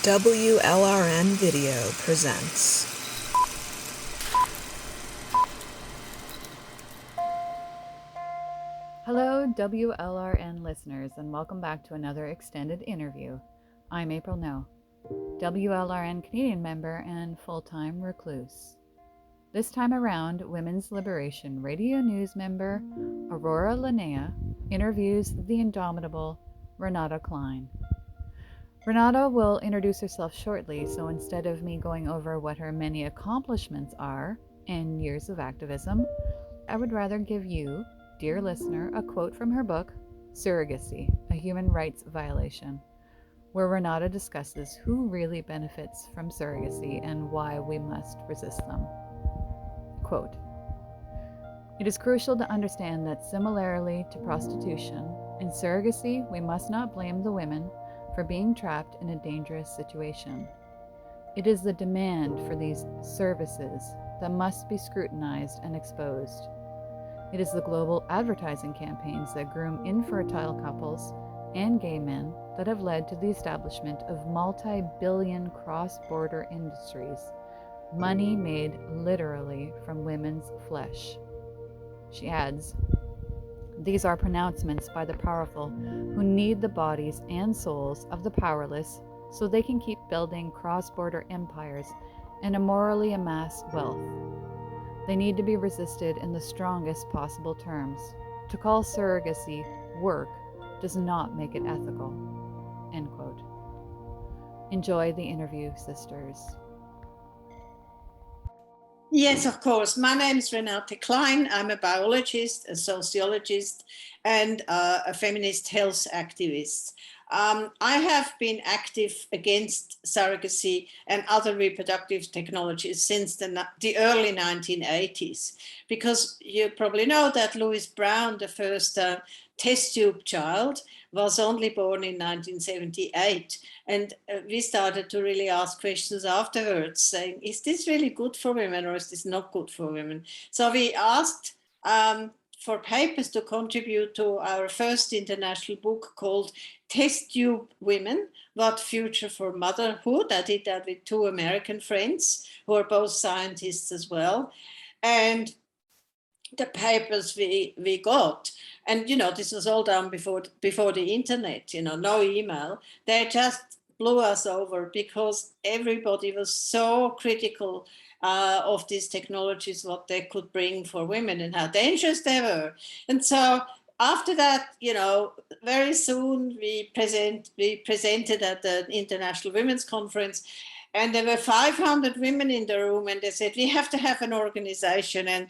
WLRN Video presents. Hello, WLRN listeners, and welcome back to another extended interview. I'm April No, WLRN Canadian member and full-time recluse. This time around, Women's Liberation Radio News member Aurora Linnea interviews the indomitable Renate Klein. Renate will introduce herself shortly, so instead of me going over what her many accomplishments are and years of activism, I would rather give you, dear listener, a quote from her book, Surrogacy, a Human Rights Violation, where Renate discusses who really benefits from surrogacy and why we must resist them. Quote, "It is crucial to understand that similarly to prostitution, in surrogacy we must not blame the women for being trapped in a dangerous situation. It is the demand for these services that must be scrutinized and exposed. It is the global advertising campaigns that groom infertile couples and gay men that have led to the establishment of multi-billion cross-border industries, money made literally from women's flesh." She adds, "These are pronouncements by the powerful who need the bodies and souls of the powerless so they can keep building cross-border empires and immorally amass wealth. They need to be resisted in the strongest possible terms. To call surrogacy work does not make it ethical." End quote. Enjoy the interview, sisters. Yes, of course. My name is Renate Klein. I'm a biologist, a sociologist, and a feminist health activist. I have been active against surrogacy and other reproductive technologies since the early 1980s, because you probably know that Louis Brown, the first test tube child, was only born in 1978. And we started to really ask questions afterwards, saying, is this really good for women or is this not good for women? So we asked for papers to contribute to our first international book called Test Tube Women, What Future for Motherhood. I did that with two American friends who are both scientists as well. And the papers we got, and this was all done before the internet, no email. They just blew us over because everybody was so critical of these technologies, what they could bring for women and how dangerous they were. And so after that, very soon we presented at the International Women's Conference, and there were 500 women in the room, and they said, we have to have an organization. And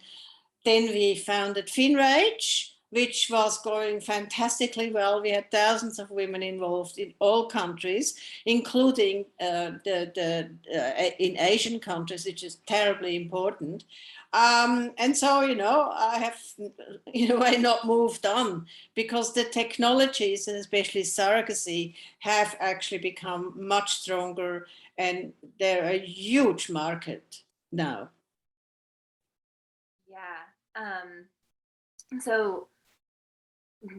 then we founded FINRRAGE, which was going fantastically well. We had thousands of women involved in all countries, including in Asian countries, which is terribly important. And so, I have, in a way, not moved on, because the technologies, and especially surrogacy, have actually become much stronger, and they're a huge market now. Yeah. So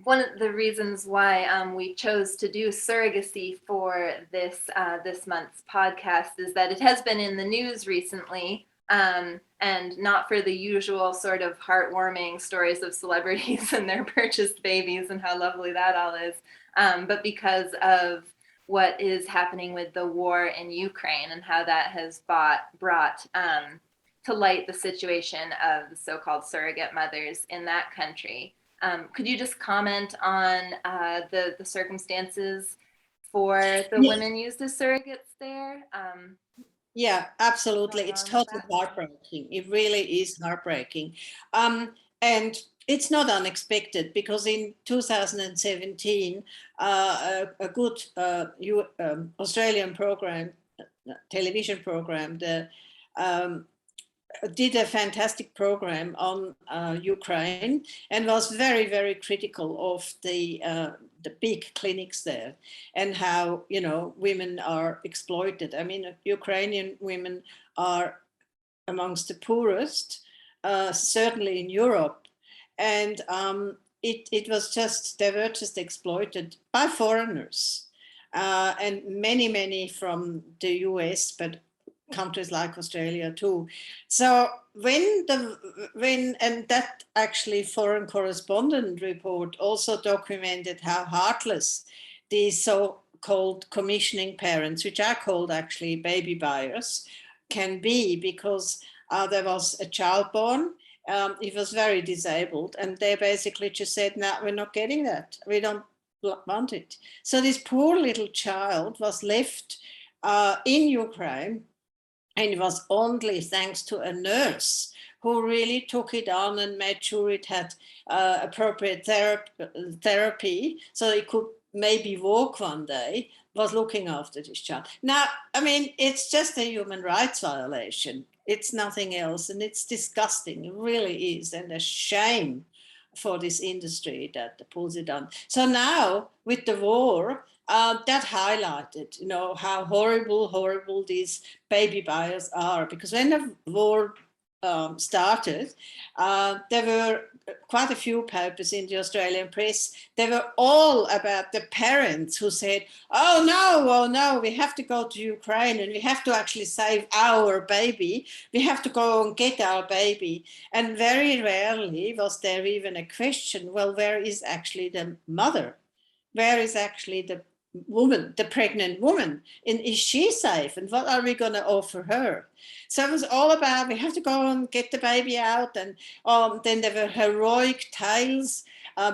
one of the reasons why we chose to do surrogacy for this month's podcast is that it has been in the news recently, and not for the usual sort of heartwarming stories of celebrities and their purchased babies and how lovely that all is, but because of what is happening with the war in Ukraine and how that has brought to light the situation of the so-called surrogate mothers in that country. Could you just comment on the circumstances for the women used as surrogates there? Yeah, absolutely. It's totally heartbreaking. It really is heartbreaking. And it's not unexpected, because in 2017, a good Australian program, television program, did a fantastic program on Ukraine, and was very, very critical of the big clinics there and how, women are exploited. I mean, Ukrainian women are amongst the poorest, certainly in Europe. And they were just exploited by foreigners. and many from the US, but countries like Australia too. So when that actually foreign correspondent report also documented how heartless these so-called commissioning parents, which are called actually baby buyers, can be, because there was a child born. He was very disabled, and they basically just said, no, we're not getting that. We don't want it. So this poor little child was left in Ukraine, and it was only thanks to a nurse who really took it on and made sure it had appropriate therapy so it could maybe walk one day, was looking after this child. Now, I mean, it's just a human rights violation. It's nothing else. And it's disgusting. It really is. And a shame for this industry that pulls it on. So now with the war, that highlighted, how horrible these baby buyers are. Because when the war started, there were quite a few papers in the Australian press. They were all about the parents who said, oh no, we have to go to Ukraine and we have to actually save our baby. We have to go and get our baby. And very rarely was there even a question, well, where is actually the mother? Where is actually the woman, the pregnant woman, and is she safe, and what are we going to offer her? So it was all about, we have to go and get the baby out. And then there were heroic tales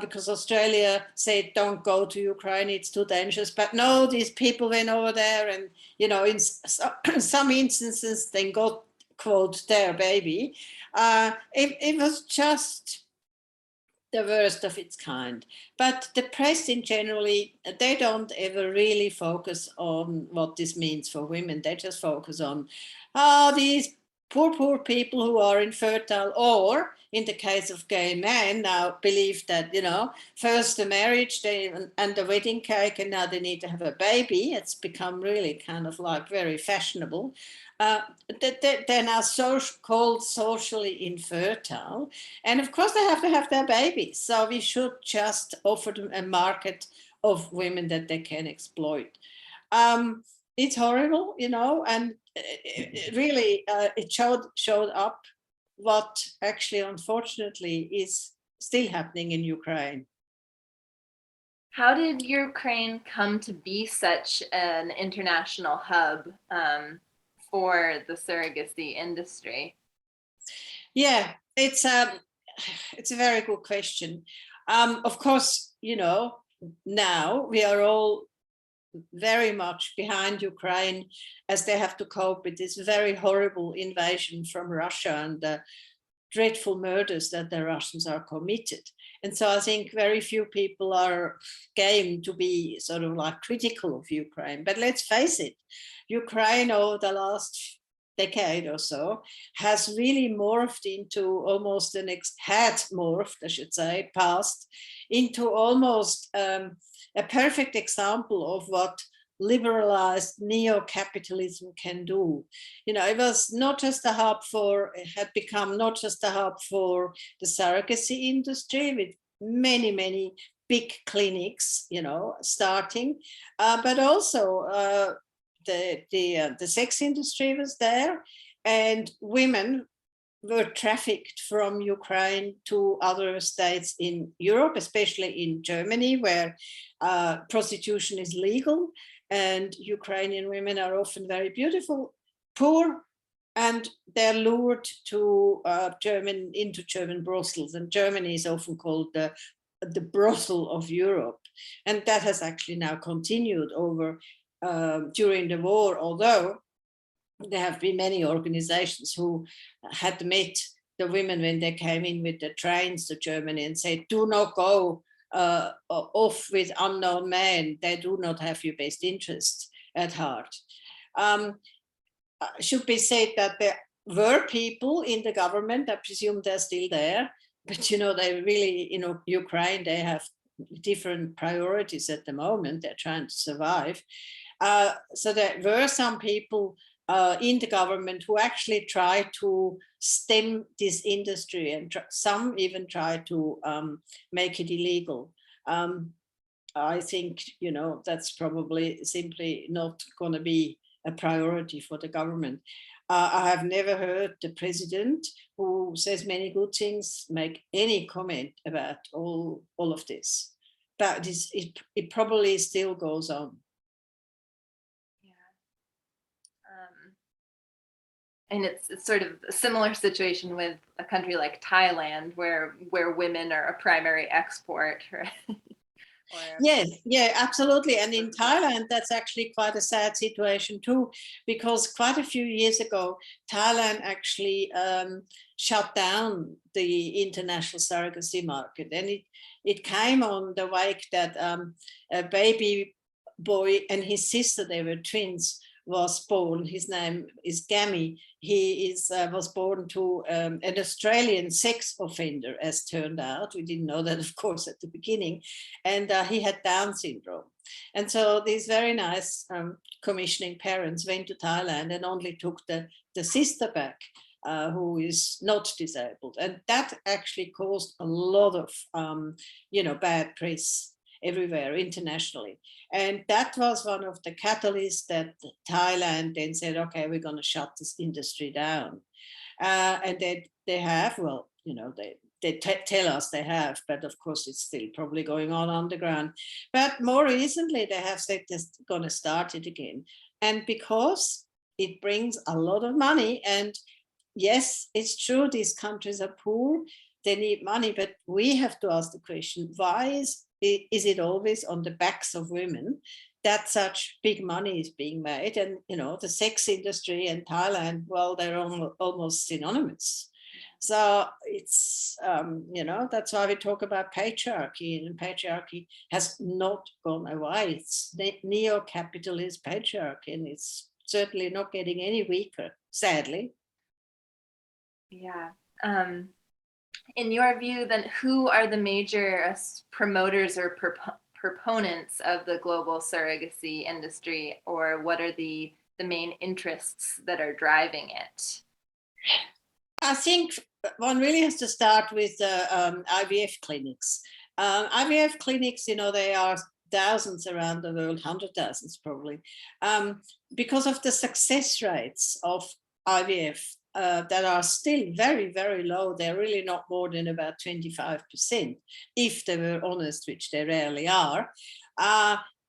because Australia said don't go to Ukraine, it's too dangerous. But no, these people went over there, and in some instances they got, quote, their baby. It was just the worst of its kind. But the press in generally, they don't ever really focus on what this means for women. They just focus on, these poor people who are infertile, or in the case of gay men now believe that, first the marriage and the wedding cake, and now they need to have a baby. It's become really kind of like very fashionable. They're now so-called socially infertile. And of course, they have to have their babies. So we should just offer them a market of women that they can exploit. It's horrible, and it showed up what actually, unfortunately, is still happening in Ukraine. How did Ukraine come to be such an international hub for the surrogacy industry? Yeah, it's a very good question. Of course, now we are all very much behind Ukraine as they have to cope with this very horrible invasion from Russia and the dreadful murders that the Russians are committed. And so I think very few people are game to be sort of like critical of Ukraine. But let's face it, Ukraine over the last decade or so has really morphed into almost passed into almost a perfect example of what liberalized neo-capitalism can do. It was not just a hub it had become not just a hub for the surrogacy industry with many big clinics, starting, but also the sex industry was there, and women were trafficked from Ukraine to other states in Europe, especially in Germany, where prostitution is legal, and Ukrainian women are often very beautiful, poor, and they're lured to into German brothels. And Germany is often called the brothel of Europe, and that has actually now continued over during the war, although there have been many organizations who had met the women when they came in with the trains to Germany and said, do not go off with unknown men. They do not have your best interests at heart. Should be said that there were people in the government, I presume they're still there, but they really, Ukraine, they have different priorities at the moment. They're trying to survive. So there were some people in the government who actually try to stem this industry, and some even try to make it illegal. I think, that's probably simply not going to be a priority for the government. I have never heard the president, who says many good things, make any comment about all of this. But it probably still goes on. And it's sort of a similar situation with a country like Thailand, where women are a primary export, right? Yes, yeah, absolutely. And in Thailand, that's actually quite a sad situation too, because quite a few years ago, Thailand actually shut down the international surrogacy market. And it came on the wake that a baby boy and his sister, they were twins, was born. His name is Gammy. He was born to an Australian sex offender, as turned out. We didn't know that, of course, at the beginning. And he had Down syndrome. And so these very nice commissioning parents went to Thailand and only took the sister back, who is not disabled. And that actually caused a lot of, bad press everywhere internationally. And that was one of the catalysts that Thailand then said, okay, we're going to shut this industry down. And they have, well, they tell us they have, but of course it's still probably going on underground. But more recently, they have said they're going to start it again. And because it brings a lot of money, and yes, it's true, these countries are poor, they need money, but we have to ask the question, why is it always on the backs of women that such big money is being made? And, the sex industry in Thailand, well, they're almost synonymous. So it's, that's why we talk about patriarchy, and patriarchy has not gone away. It's neo-capitalist patriarchy, and it's certainly not getting any weaker, sadly. Yeah. In your view, then, who are the major promoters or proponents of the global surrogacy industry, or what are the main interests that are driving it? I think one really has to start with IVF clinics. IVF clinics, they are thousands around the world, 100,000 probably, because of the success rates of IVF. That are still very, very low. They're really not more than about 25%, if they were honest, which they rarely are.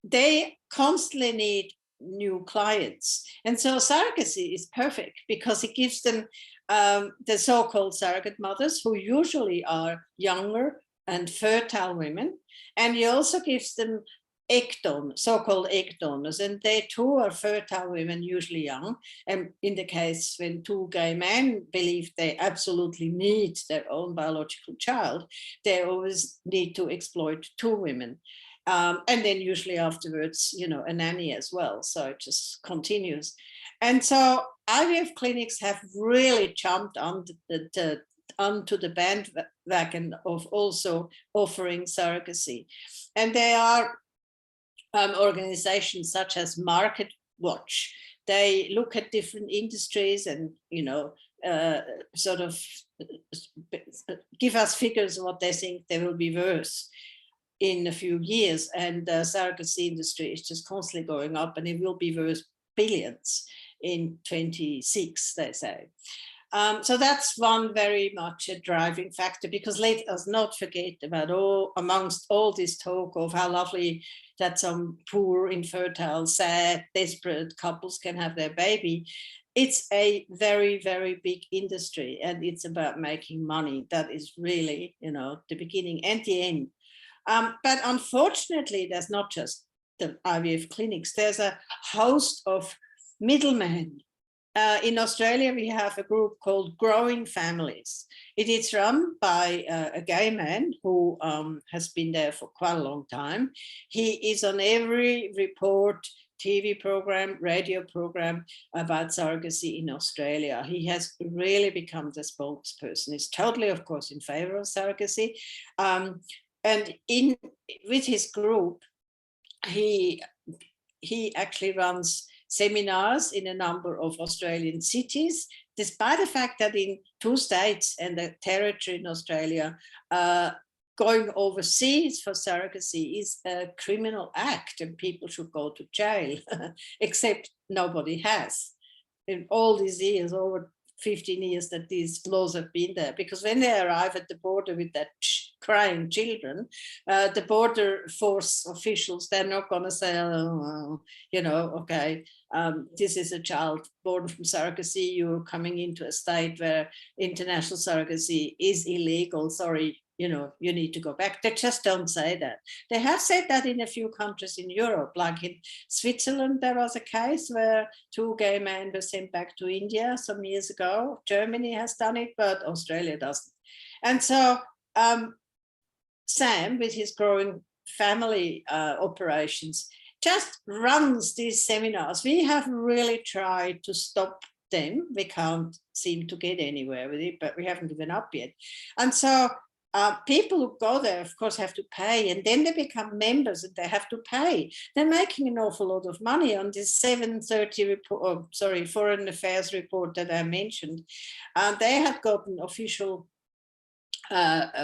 They constantly need new clients. And so surrogacy is perfect because it gives them the so-called surrogate mothers, who usually are younger and fertile women. And it also gives them egg donors, so-called egg donors, and they too are fertile women, usually young. And in the case when two gay men believe they absolutely need their own biological child, they always need to exploit two women. And then usually afterwards, a nanny as well. So it just continues. And so IVF clinics have really jumped onto the bandwagon of also offering surrogacy. And they are organizations such as Market Watch. They look at different industries and, sort of give us figures of what they think they will be worth in a few years. And the surrogacy industry is just constantly going up, and it will be worth billions in 26, they say. So that's one very much a driving factor, because let us not forget about amongst all this talk of how lovely that some poor, infertile, sad, desperate couples can have their baby. It's a very, very big industry, and it's about making money. That is really, the beginning and the end. But unfortunately, there's not just the IVF clinics. There's a host of middlemen. In Australia, we have a group called Growing Families. It is run by a gay man who has been there for quite a long time. He is on every report, TV program, radio program about surrogacy in Australia. He has really become the spokesperson. He's totally, of course, in favor of surrogacy. And with his group, he actually runs seminars in a number of Australian cities, despite the fact that in 2 states and the territory in Australia, going overseas for surrogacy is a criminal act and people should go to jail, except nobody has. In all these years, over 15 years that these laws have been there, because when they arrive at the border with that crying children, the border force officials, they're not going to say, oh, you know, okay, this is a child born from surrogacy, you're coming into a state where international surrogacy is illegal, sorry, you know, you need to go back. They just don't say that. They have said that in a few countries in Europe, like in Switzerland, there was a case where 2 gay men were sent back to India some years ago. Germany has done it, but Australia doesn't. And so Sam, with his growing family operations, just runs these seminars. We have really tried to stop them. We can't seem to get anywhere with it, but we haven't given up yet. And so people who go there, of course, have to pay, and then they become members and they have to pay. They're making an awful lot of money on this 730 report, Foreign Affairs report that I mentioned. They had gotten official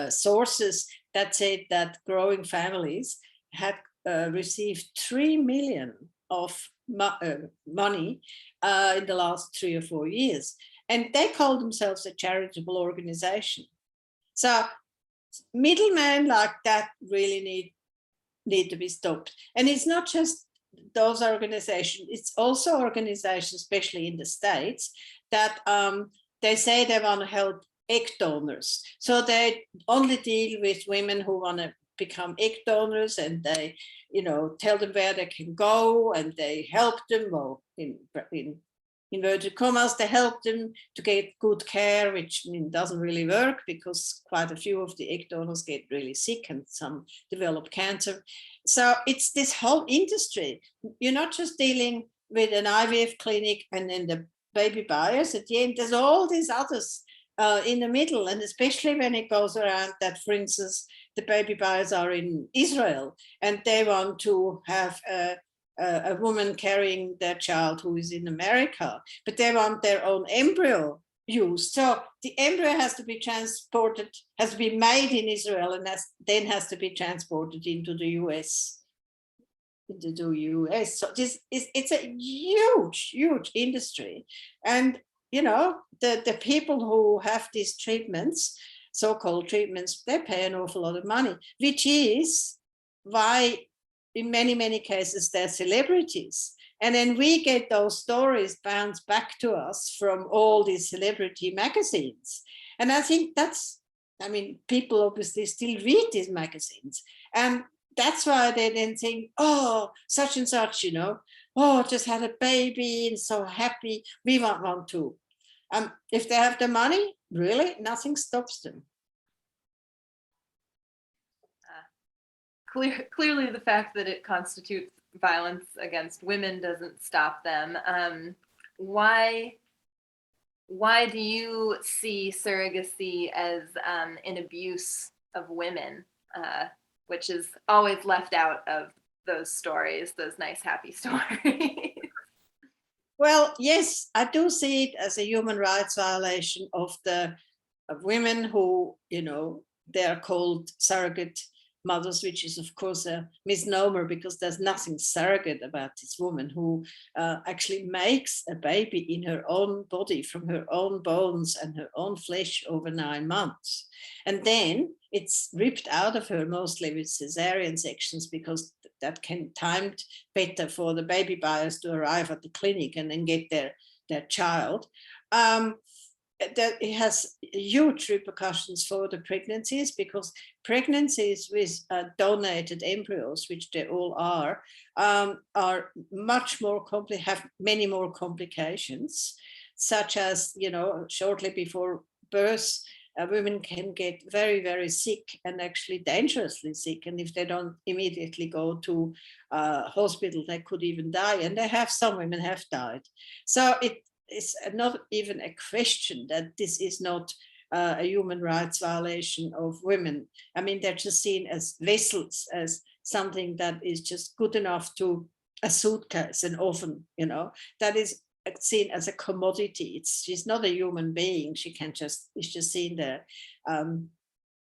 sources that said that growing families had received 3 million of money in the last 3 or 4 years. And they call themselves a charitable organization. So middlemen like that really need to be stopped. And it's not just those organizations, it's also organizations, especially in the States, that they say they want to help egg donors. So they only deal with women who want to become egg donors, and they, you know, tell them where they can go, and they help them, well, in inverted commas, they help them to get good care, which doesn't really work because quite a few of the egg donors get really sick and some develop cancer. So it's this whole industry. You're not just dealing with an IVF clinic and then the baby buyers. At the end, there's all these others in the middle, and especially when it goes around that, for instance, the baby buyers are in Israel and they want to have a woman carrying their child who is in America, but they want their own embryo used. So the embryo has to be transported, has to be made in Israel, and then has to be transported into the US. So it's a huge industry. And, you know, the people who have these treatments, so-called treatments, they pay an awful lot of money, which is why in many cases they're celebrities. And then we get those stories bounced back to us from all these celebrity magazines. And I think people obviously still read these magazines. And that's why they then think, oh, such and such, you know, oh, just had a baby and so happy, we want one too. If they have the money, really, nothing stops them. Clearly, the fact that it constitutes violence against women doesn't stop them. Why do you see surrogacy as an abuse of women, which is always left out of those stories, those nice, happy stories? Well, yes, I do see it as a human rights violation of women who, you know, they are called surrogate mothers, which is of course a misnomer because there's nothing surrogate about this woman who actually makes a baby in her own body from her own bones and her own flesh over 9 months. And then it's ripped out of her mostly with cesarean sections because that can timed better for the baby buyers to arrive at the clinic and then get their child. That it has huge repercussions for the pregnancies, because pregnancies with donated embryos, which they all are much more have many more complications, such as, you know, shortly before birth, women can get very, very sick and actually dangerously sick. And if they don't immediately go to hospital, they could even die. And some women have died. So it's not even a question that this is not a human rights violation of women. I mean, they're just seen as vessels, as something that is just good enough to a suitcase, and often, you know, that is seen as a commodity. She's not a human being. She's just seen there.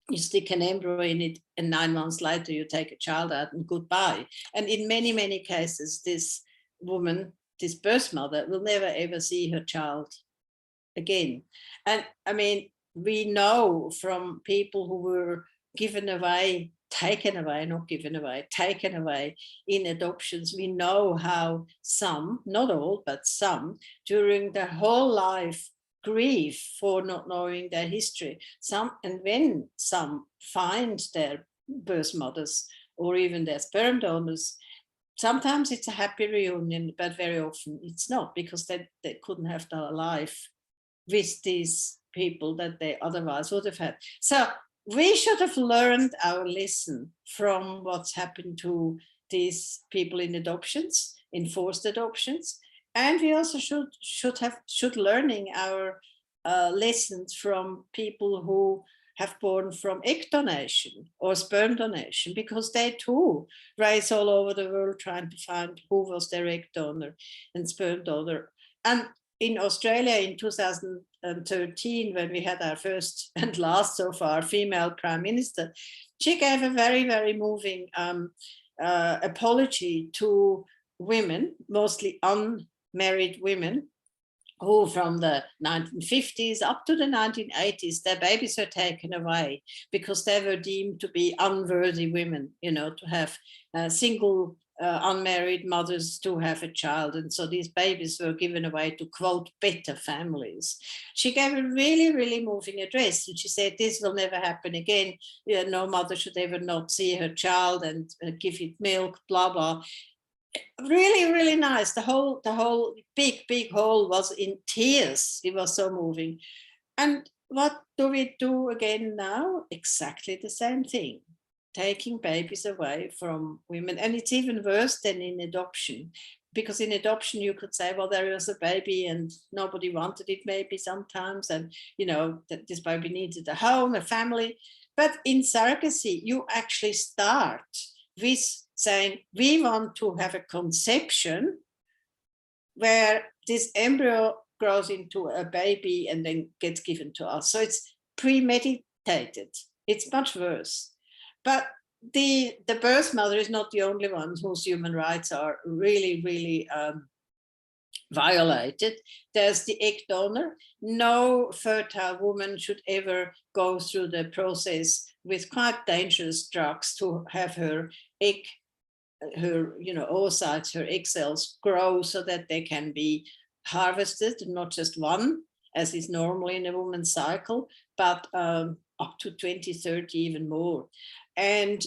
you stick an embryo in it, and 9 months later you take a child out and goodbye. And in many, many cases, this woman, this birth mother, will never ever see her child again. And I mean, we know from people who were given away, taken away, not given away, taken away in adoptions, we know how some, not all, but some, during their whole life grieve for not knowing their history. Some, and when some find their birth mothers or even their sperm donors, sometimes it's a happy reunion, but very often it's not, because they couldn't have done a life with these people that they otherwise would have had. So we should have learned our lesson from what's happened to these people in adoptions, in forced adoptions. And we also should learning our lessons from people who have born from egg donation or sperm donation, because they too race all over the world trying to find who was their egg donor and sperm donor. And in Australia in 2013, when we had our first and last so far female prime minister, she gave a very, very moving apology to women, mostly unmarried women, who from the 1950s up to the 1980s, their babies were taken away because they were deemed to be unworthy women, you know, to have single unmarried mothers to have a child. And so these babies were given away to, quote, better families. She gave a really, really moving address. And she said, this will never happen again. You know, no mother should ever not see her child and give it milk, blah, blah. Really, really nice. The whole big hall was in tears. It was so moving. And what do we do again now? Exactly the same thing. Taking babies away from women. And it's even worse than in adoption, because in adoption you could say, well, there was a baby and nobody wanted it maybe sometimes, and you know that this baby needed a home, a family. But in surrogacy you actually start with saying we want to have a conception where this embryo grows into a baby and then gets given to us. So it's premeditated. It's much worse. But the birth mother is not the only one whose human rights are really, really violated. There's the egg donor. No fertile woman should ever go through the process with quite dangerous drugs to have her egg, her, you know, oocytes, her egg cells grow so that they can be harvested, not just one, as is normally in a woman's cycle, but up to 20, 30, even more. And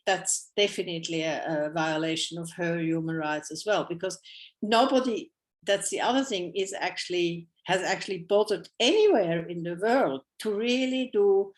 that's definitely a violation of her human rights as well, because nobody, that's the other thing, has actually bothered anywhere in the world to really do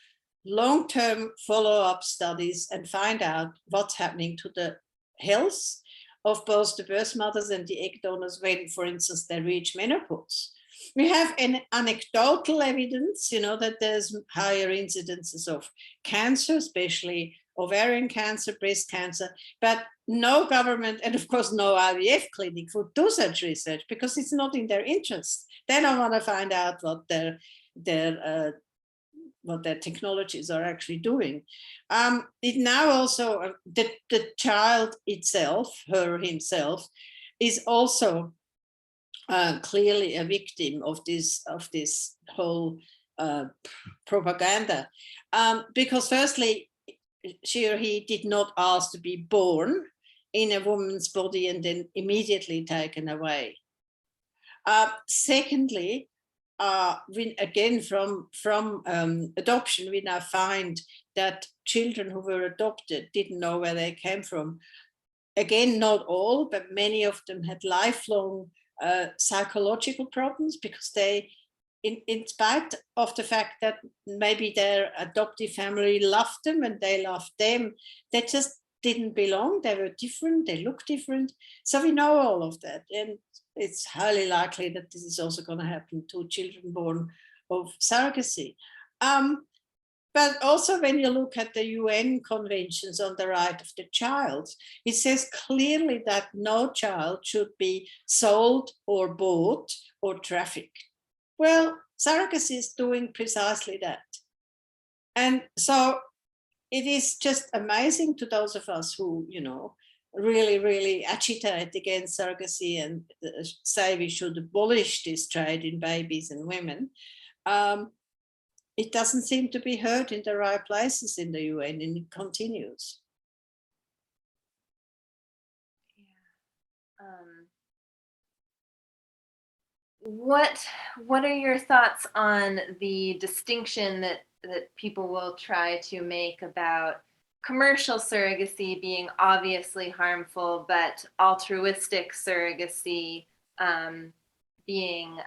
long-term follow-up studies and find out what's happening to the health of both the birth mothers and the egg donors when, for instance, they reach menopause. We have an anecdotal evidence, you know, that there's higher incidences of cancer, especially ovarian cancer, breast cancer, but no government, and of course no IVF clinic would do such research because it's not in their interest. They don't want to find out what their technologies are actually doing. It now also, the child itself, himself, is also clearly a victim of this whole propaganda, because firstly, she or he did not ask to be born in a woman's body and then immediately taken away. Secondly, again from adoption, we now find that children who were adopted didn't know where they came from. Again, not all, but many of them had lifelong psychological problems because they, in spite of the fact that maybe their adoptive family loved them and they loved them, they just didn't belong. They were different, they looked different. So we know all of that. And it's highly likely that this is also going to happen to children born of surrogacy. But also when you look at the UN conventions on the right of the child, it says clearly that no child should be sold or bought or trafficked. Well, surrogacy is doing precisely that. And so it is just amazing to those of us who, really, really agitate against surrogacy and say we should abolish this trade in babies and women. It doesn't seem to be heard in the right places in the UN, and it continues. What are your thoughts on the distinction that people will try to make about commercial surrogacy being obviously harmful, but altruistic surrogacy being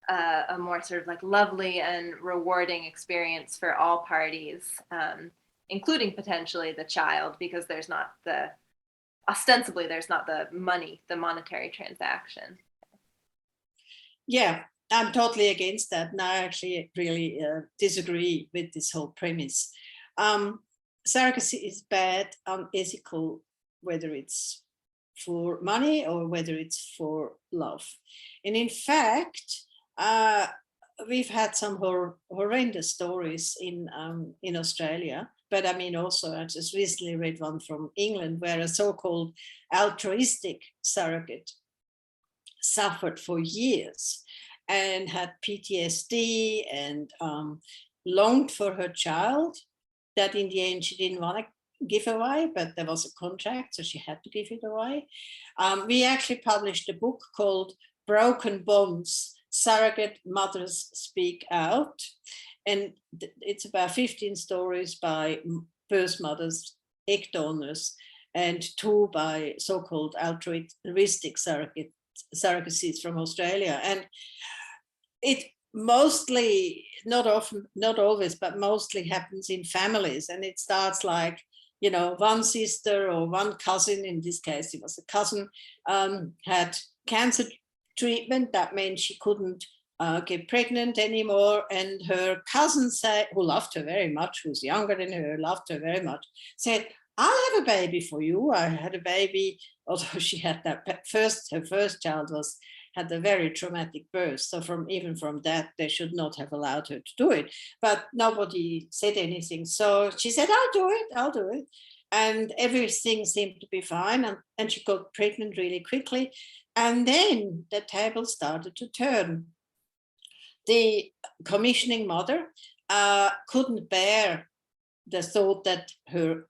a more sort of like lovely and rewarding experience for all parties, including potentially the child, because ostensibly there's not the monetary transaction. Yeah, I'm totally against that. And I actually really disagree with this whole premise. Surrogacy is bad, unethical, whether it's for money or whether it's for love. And in fact, we've had some horrendous stories in Australia, but I mean, also I just recently read one from England where a so-called altruistic surrogate suffered for years and had PTSD and longed for her child that in the end she didn't want to give away, but there was a contract, so she had to give it away. We actually published a book called Broken Bonds, Surrogate Mothers Speak Out. And it's about 15 stories by birth mothers, egg donors, and 2 by so-called altruistic surrogacies from Australia. And it mostly, not often, not always, but mostly happens in families. And it starts like, one sister or one cousin, in this case it was a cousin, had cancer treatment. That meant she couldn't get pregnant anymore. And her cousin said, who loved her very much, who's younger than her, loved her very much, said, I'll have a baby for you. I had a baby, although she had her first child had a very traumatic birth. So even from that, they should not have allowed her to do it. But nobody said anything. So she said, I'll do it. And everything seemed to be fine. And she got pregnant really quickly. And then the table started to turn. The commissioning mother couldn't bear the thought that her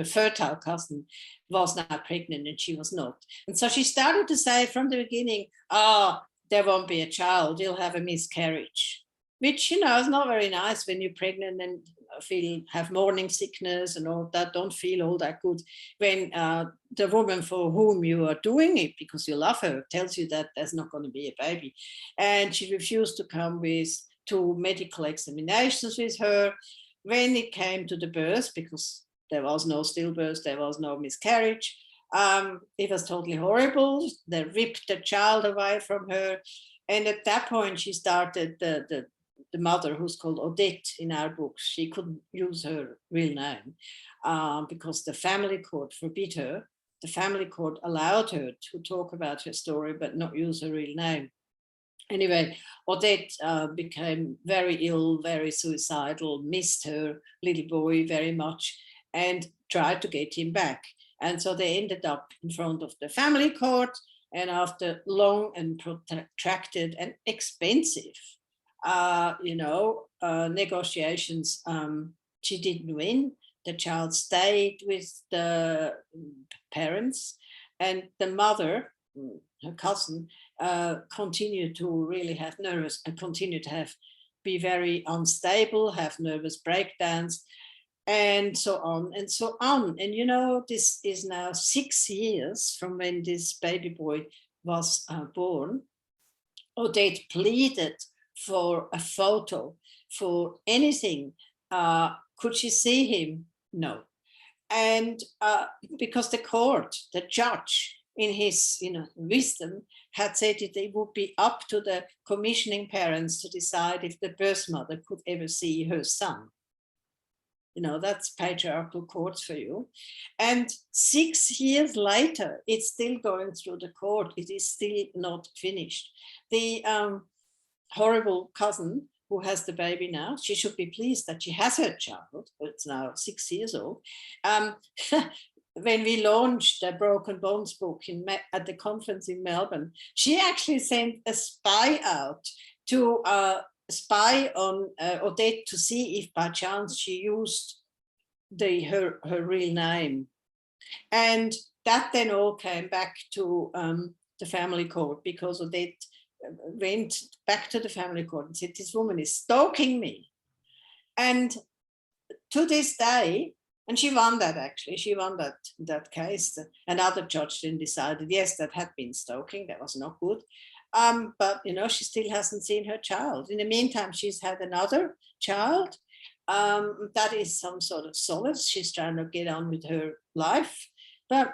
fertile cousin, was now pregnant and she was not. And so she started to say from the beginning, there won't be a child, you'll have a miscarriage, which, is not very nice when you're pregnant and have morning sickness and all that, don't feel all that good when the woman for whom you are doing it, because you love her, tells you that there's not going to be a baby. And she refused to come to medical examinations with her. When it came to the birth, because there was no stillbirth, there was no miscarriage, it was totally horrible. They ripped the child away from her. And at that point, she started, the mother, who's called Odette in our books, she couldn't use her real name because the family court forbid her. The family court allowed her to talk about her story, but not use her real name. Anyway, Odette became very ill, very suicidal, missed her little boy very much, and tried to get him back. And so they ended up in front of the family court. And after long and protracted and expensive, negotiations, she didn't win. The child stayed with the parents, and the mother, her cousin, continue to really have be very unstable, have nervous breakdowns, and so on and so on. And this is now 6 years from when this baby boy was born. Odette pleaded for a photo, for anything. Could she see him? No. And because the judge, in his wisdom, had said that it would be up to the commissioning parents to decide if the birth mother could ever see her son. That's patriarchal courts for you. And 6 years later, it's still going through the court. It is still not finished. The horrible cousin who has the baby now. She should be pleased that she has her child. It's now 6 years old. When we launched the Broken Bones book at the conference in Melbourne, she actually sent a spy out to spy on Odette to see if by chance she used her real name. And that then all came back to the family court, because Odette went back to the family court and said, this woman is stalking me. And to this day, and she won that, actually, she won that case. Another judge then decided, yes, that had been stalking, that was not good. But, she still hasn't seen her child. In the meantime, she's had another child. That is some sort of solace. She's trying to get on with her life. But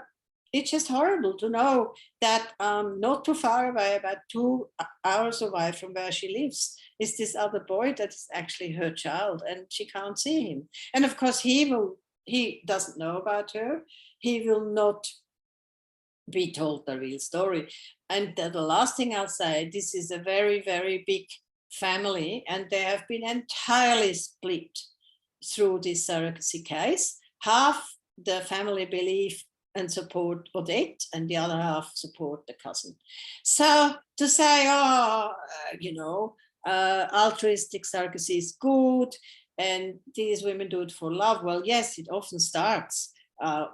it's just horrible to know that not too far away, about 2 hours away from where she lives, is this other boy that is actually her child, and she can't see him. And of course, he doesn't know about her. He will not be told the real story. And the last thing I'll say, this is a very, very big family, and they have been entirely split through this surrogacy case. Half the family believe and support Odette, and the other half support the cousin. So to say, altruistic surrogacy is good, and these women do it for love. Well, yes, it often starts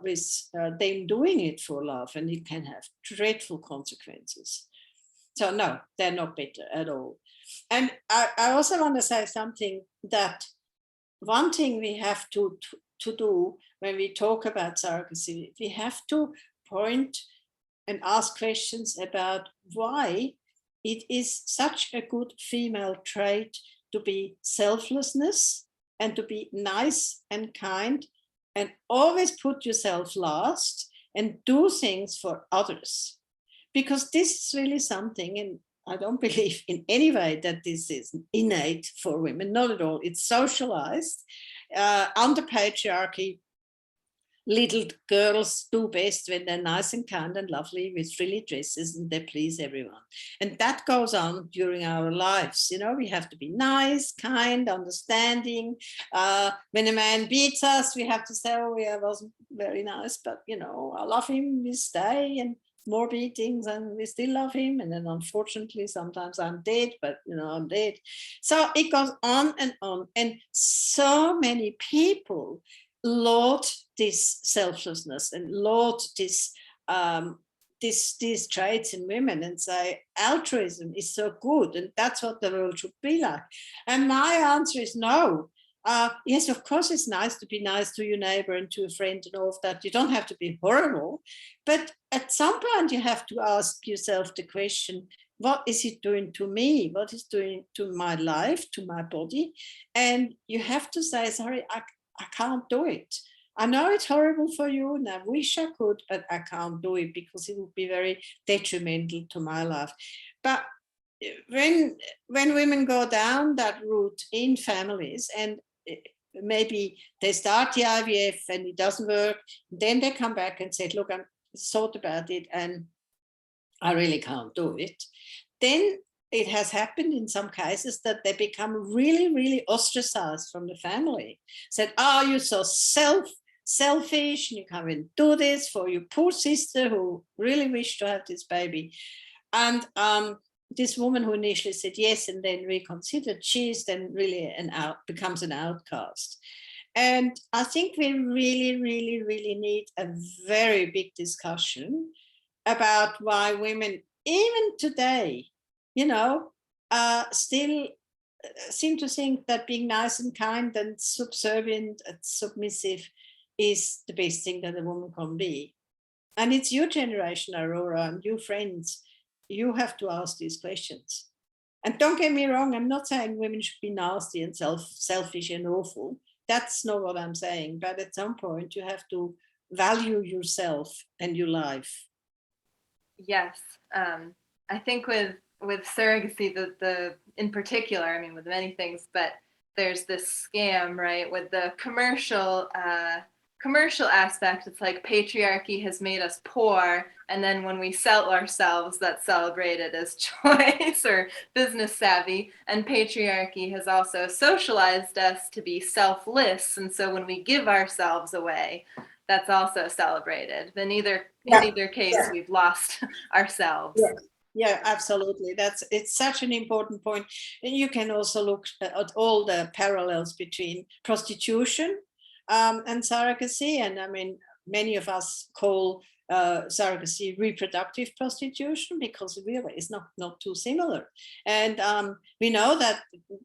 with them doing it for love, and it can have dreadful consequences. So no, they're not better at all. And I also want to say something, that one thing we have to do when we talk about surrogacy, we have to point and ask questions about why it is such a good female trait to be selflessness and to be nice and kind and always put yourself last and do things for others. Because this is really something, and I don't believe in any way that this is innate for women, not at all. It's socialized. Under patriarchy, little girls do best when they're nice and kind and lovely with frilly dresses, and they please everyone. And that goes on during our lives. We have to be nice, kind, understanding. When a man beats us, we have to say, oh, yeah, I wasn't very nice, but, I love him, we stay, and more beatings, and we still love him. And then unfortunately, sometimes I'm dead, but, I'm dead. So it goes on. And so many people laud this selflessness and laud these traits in women and say altruism is so good and that's what the world should be like. And my answer is no. Yes, of course, it's nice to be nice to your neighbor and to a friend and all of that. You don't have to be horrible. But at some point, you have to ask yourself the question, what is it doing to me? What is it doing to my life, to my body? And you have to say, sorry, I can't do it. I know it's horrible for you and I wish I could, but I can't do it because it would be very detrimental to my life. But when women go down that route in families and maybe they start the IVF and it doesn't work, then they come back and say, look, I'm thought about it and I really can't do it. Then it has happened in some cases that they become really, really ostracized from the family. Said, oh, you're so selfish and you can't even do this for your poor sister who really wished to have this baby. And this woman who initially said yes and then reconsidered, she's then really becomes an outcast. And I think we really, really, really need a very big discussion about why women, even today, still seem to think that being nice and kind and subservient and submissive is the best thing that a woman can be. And it's your generation, Aurora, and your friends. You have to ask these questions. And don't get me wrong, I'm not saying women should be nasty and selfish and awful. That's not what I'm saying. But at some point, you have to value yourself and your life. Yes. I think with surrogacy, the in particular, I mean, with many things, but there's this scam, right, with the commercial commercial aspect, it's like patriarchy has made us poor, and then when we sell ourselves, that's celebrated as choice or business savvy. And patriarchy has also socialized us to be selfless, and so when we give ourselves away, that's also celebrated. But in either case, we've lost ourselves. Yeah, absolutely. It's such an important point. And you can also look at all the parallels between prostitution and surrogacy. And I mean, many of us call surrogacy reproductive prostitution because really it's not too similar. And we know that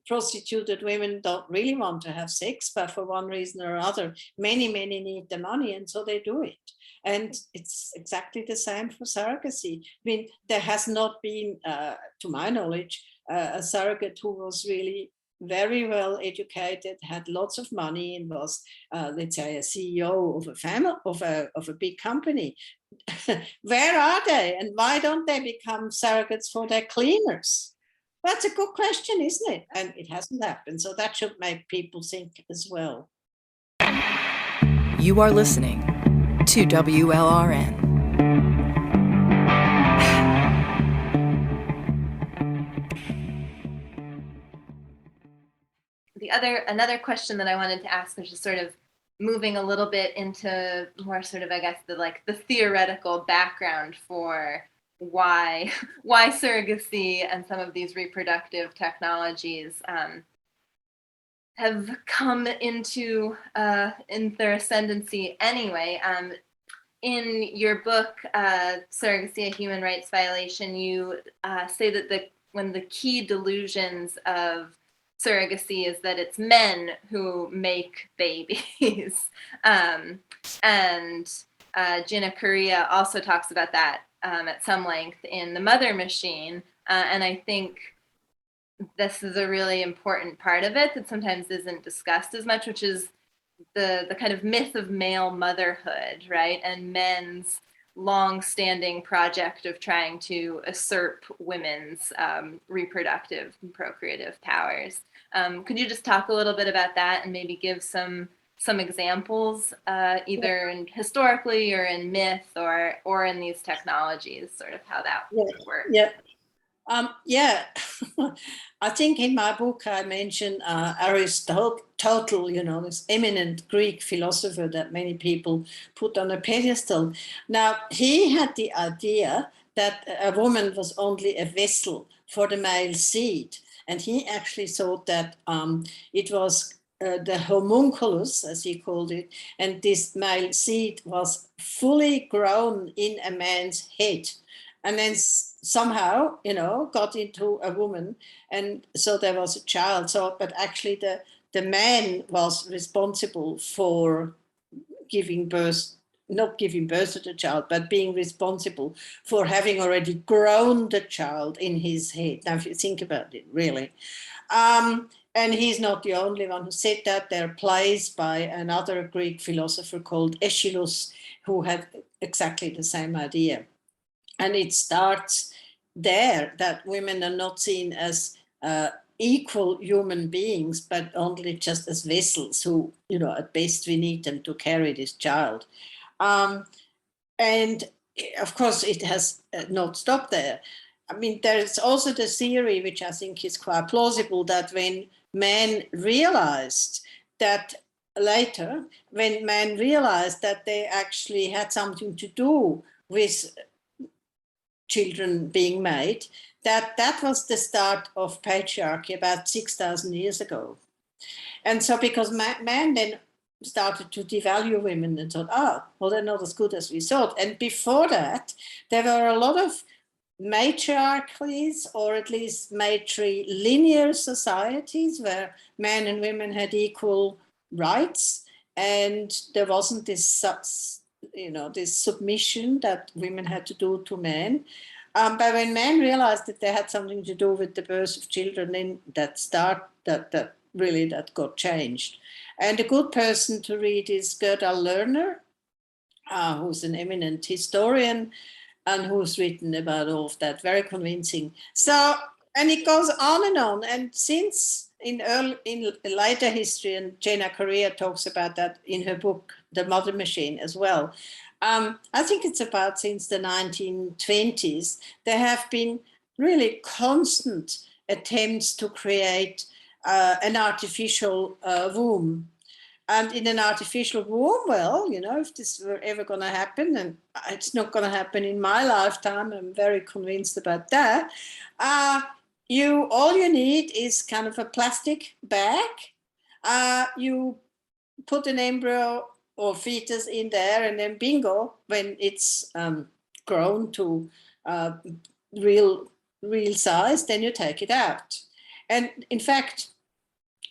prostituted women don't really want to have sex, but for one reason or other, many need the money, and so they do it. And it's exactly the same for surrogacy. I mean, there has not been, to my knowledge, a surrogate who was really very well educated, had lots of money, and was, let's say, a CEO of a family, of a big company. Where are they, and why don't they become surrogates for their cleaners? That's a good question, isn't it? And it hasn't happened, so that should make people think as well. You are listening to WLRN. Another question that I wanted to ask was just sort of moving a little bit into more sort of, I guess, the theoretical background for why surrogacy and some of these reproductive technologies have come into in their ascendancy anyway. In your book, Surrogacy, a Human Rights Violation, you say that one of the key delusions of surrogacy is that it's men who make babies. And Gina Correa also talks about that at some length in The Mother Machine. And I think this is a really important part of it that sometimes isn't discussed as much, which is the kind of myth of male motherhood, right? And men's long-standing project of trying to usurp women's reproductive and procreative powers. Could you just talk a little bit about that and maybe give some examples, either historically or in myth or in these technologies, sort of how that would work? I think in my book I mentioned Aristotle, this eminent Greek philosopher that many people put on a pedestal. Now, he had the idea that a woman was only a vessel for the male seed. And he actually thought that it was the homunculus, as he called it, and this male seed was fully grown in a man's head. And then somehow, got into a woman, and so there was a child. So, but actually the man was responsible for not giving birth to the child, but being responsible for having already grown the child in his head. Now, if you think about it, really. And he's not the only one who said that. There are plays by another Greek philosopher called Aeschylus, who had exactly the same idea. And it starts there, that women are not seen as equal human beings, but only just as vessels who, at best we need them to carry this child. And of course, it has not stopped there. I mean, there's also the theory, which I think is quite plausible, that when men realized that they actually had something to do with children being made, that was the start of patriarchy about 6,000 years ago. And so because men then started to devalue women and thought, they're not as good as we thought. And before that, there were a lot of matriarchies, or at least matrilinear societies, where men and women had equal rights, and there wasn't this submission that women had to do to men. But when men realized that they had something to do with the birth of children, then that got changed. And a good person to read is Gerda Lerner, who's an eminent historian and who's written about all of that, very convincing. So, and it goes on and on. And since in later history, and Gina Correa talks about that in her book, the mother machine as well. I think it's about since the 1920s, there have been really constant attempts to create an artificial womb. And in an artificial womb, well, you know, if this were ever going to happen, and it's not going to happen in my lifetime, I'm very convinced about that. All you need is kind of a plastic bag. You put an embryo or fetus in there, and then bingo, when it's grown to real size, then you take it out. And in fact,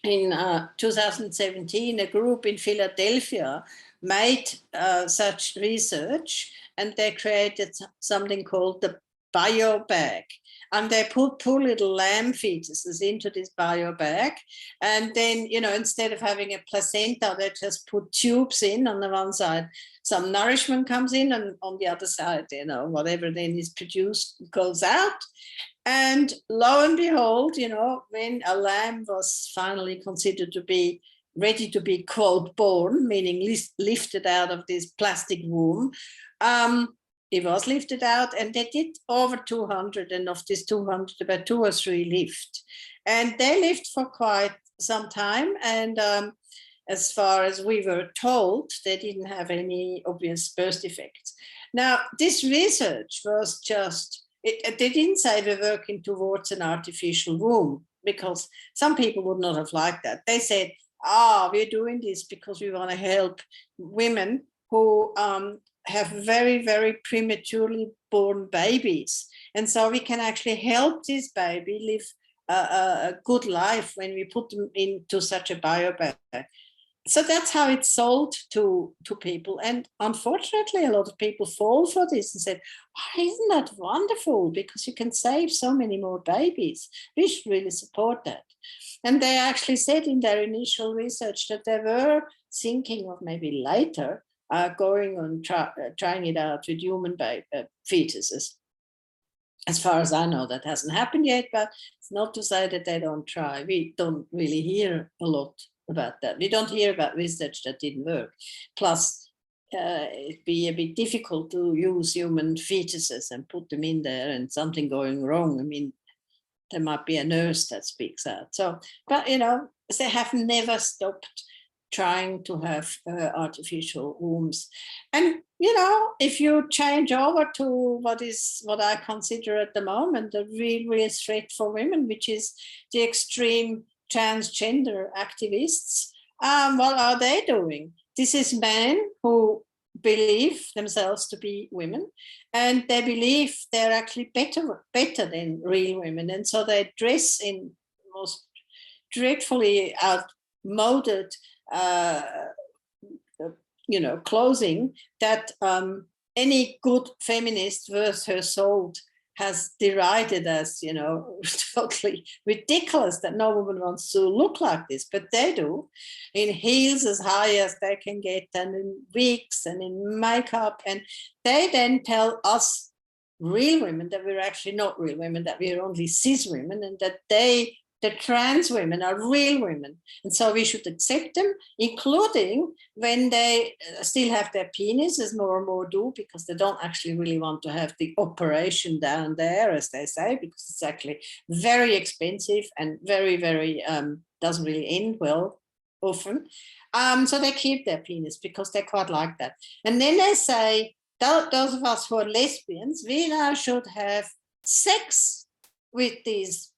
in 2017, a group in Philadelphia made such research, and they created something called the bio bag. And they put poor little lamb fetuses into this bio bag. And then, you know, instead of having a placenta, they just put tubes in. On the one side, some nourishment comes in, and on the other side, you know, whatever then is produced goes out. And lo and behold, you know, when a lamb was finally considered to be ready to be, quote, born, meaning lifted out of this plastic womb, it was lifted out, and they did over 200, and of these 200, about 2 or 3 lived. And they lived for quite some time, and as far as we were told, they didn't have any obvious birth defects. Now, this research was just, they didn't say we're working towards an artificial womb, because some people would not have liked that. They said, we're doing this because we want to help women who have very, very prematurely born babies. And so we can actually help this baby live a good life when we put them into such a biobag. So that's how it's sold to people. And unfortunately, a lot of people fall for this and said, isn't that wonderful? Because you can save so many more babies. We should really support that. And they actually said in their initial research that they were thinking of maybe later going on trying it out with human fetuses. As far as I know, that hasn't happened yet, but it's not to say that they don't try. We don't really hear a lot about that. We don't hear about research that didn't work. Plus, it'd be a bit difficult to use human fetuses and put them in there and something going wrong. I mean, there might be a nurse that speaks out. So, but, you know, they have never stopped trying to have artificial wombs. And, you know, if you change over to what I consider at the moment the real threat for women, which is the extreme transgender activists, what are they doing? This is men who believe themselves to be women, and they believe they're actually better than real women. And so they dress in most dreadfully outmoded clothing that any good feminist worth her salt has derided as, you know, totally ridiculous, that no woman wants to look like this, but they do, in heels as high as they can get, and in wigs and in makeup. And they then tell us real women that we're actually not real women, that we're only cis women, and that the trans women are real women. And so we should accept them, including when they still have their penis, as more and more do, because they don't actually really want to have the operation down there, as they say, because it's actually very expensive and very, very, doesn't really end well often. So they keep their penis because they quite like that. And then they say, those of us who are lesbians, we now should have sex with these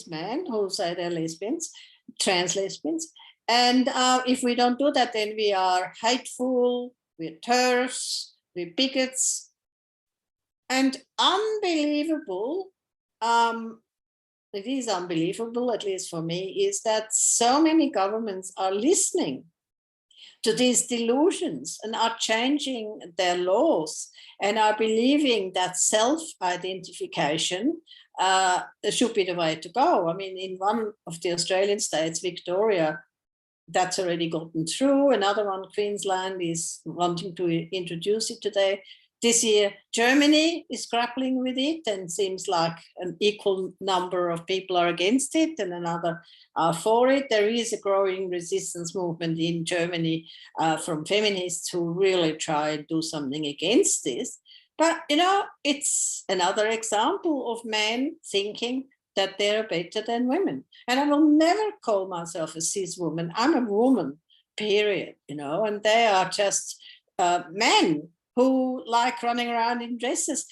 men who say they're lesbians, trans lesbians. And if we don't do that, then we are hateful, we're terse, we're bigots. And unbelievable, it is unbelievable, at least for me, is that so many governments are listening to these delusions and are changing their laws and are believing that self-identification should be the way to go. I mean, in one of the Australian states, Victoria, that's already gotten through. Another one, Queensland, is wanting to introduce it today. This year, Germany is grappling with it, and seems like an equal number of people are against it and another are for it. There is a growing resistance movement in Germany from feminists who really try and do something against this. But, it's another example of men thinking that they're better than women. And I will never call myself a cis woman. I'm a woman, period, and they are just men who like running around in dresses.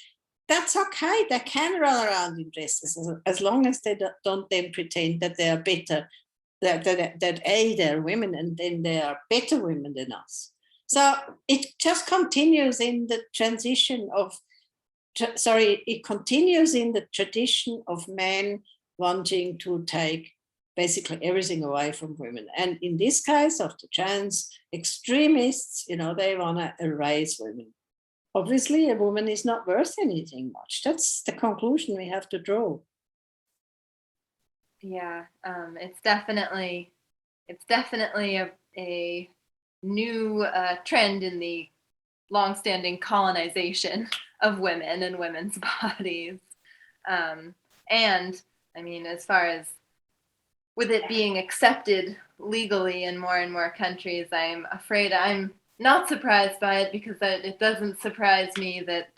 That's okay. They can run around in dresses as long as they don't then pretend that they are better, that they're women and then they are better women than us. So it just continues in the it continues in the tradition of men wanting to take basically everything away from women. And in this case of the trans extremists, they want to erase women. Obviously, a woman is not worth anything much. That's the conclusion we have to draw. Yeah, it's definitely a new trend in the longstanding colonization of women and women's bodies. And I mean, as far as with it being accepted legally in more and more countries, I'm afraid I'm not surprised by it, because it doesn't surprise me that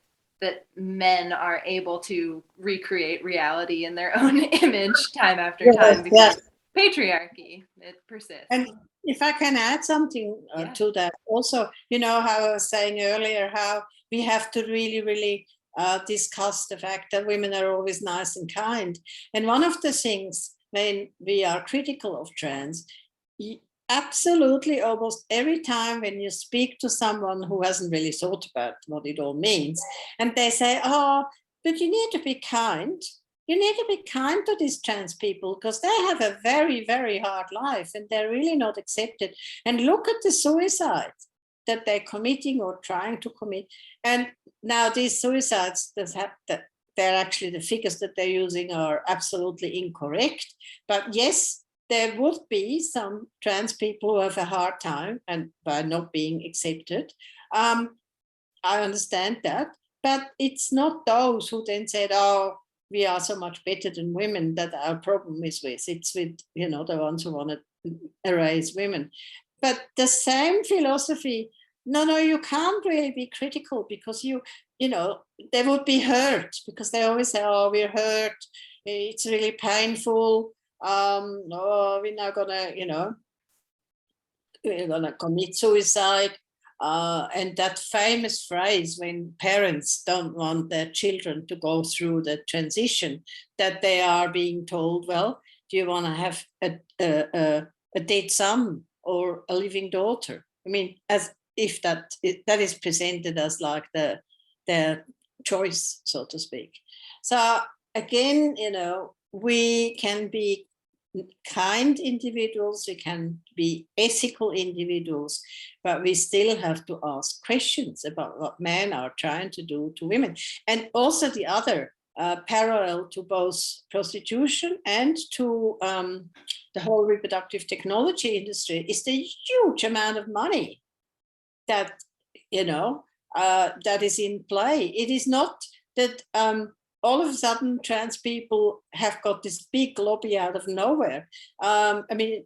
men are able to recreate reality in their own image time after time, because patriarchy, it persists. And if I can add something to that also, how I was saying earlier, how we have to really, really discuss the fact that women are always nice and kind. And one of the things when we are critical of trans, absolutely almost every time when you speak to someone who hasn't really thought about what it all means, and they say, oh, but you need to be kind. You need to be kind to these trans people because they have a very, very hard life and they're really not accepted. And look at the suicides that they're committing or trying to commit. And now these suicides, they're actually, the figures that they're using are absolutely incorrect. But yes, there would be some trans people who have a hard time and by not being accepted. I understand that, but it's not those who then said, oh, we are so much better than women that our problem is with. It's with, the ones who want to erase women. But the same philosophy, no, you can't really be critical because they would be hurt because they always say, oh, we're hurt. It's really painful. No, we're not gonna, we're gonna commit suicide. And that famous phrase when parents don't want their children to go through the transition, that they are being told, well, do you want to have a dead son or a living daughter? I mean, as if that is presented as like their choice, so to speak. So again, we can be kind individuals, we can be ethical individuals, but we still have to ask questions about what men are trying to do to women. And also the other parallel to both prostitution and to the whole reproductive technology industry is the huge amount of money that, that is in play. It is not that all of a sudden trans people have got this big lobby out of nowhere. I mean,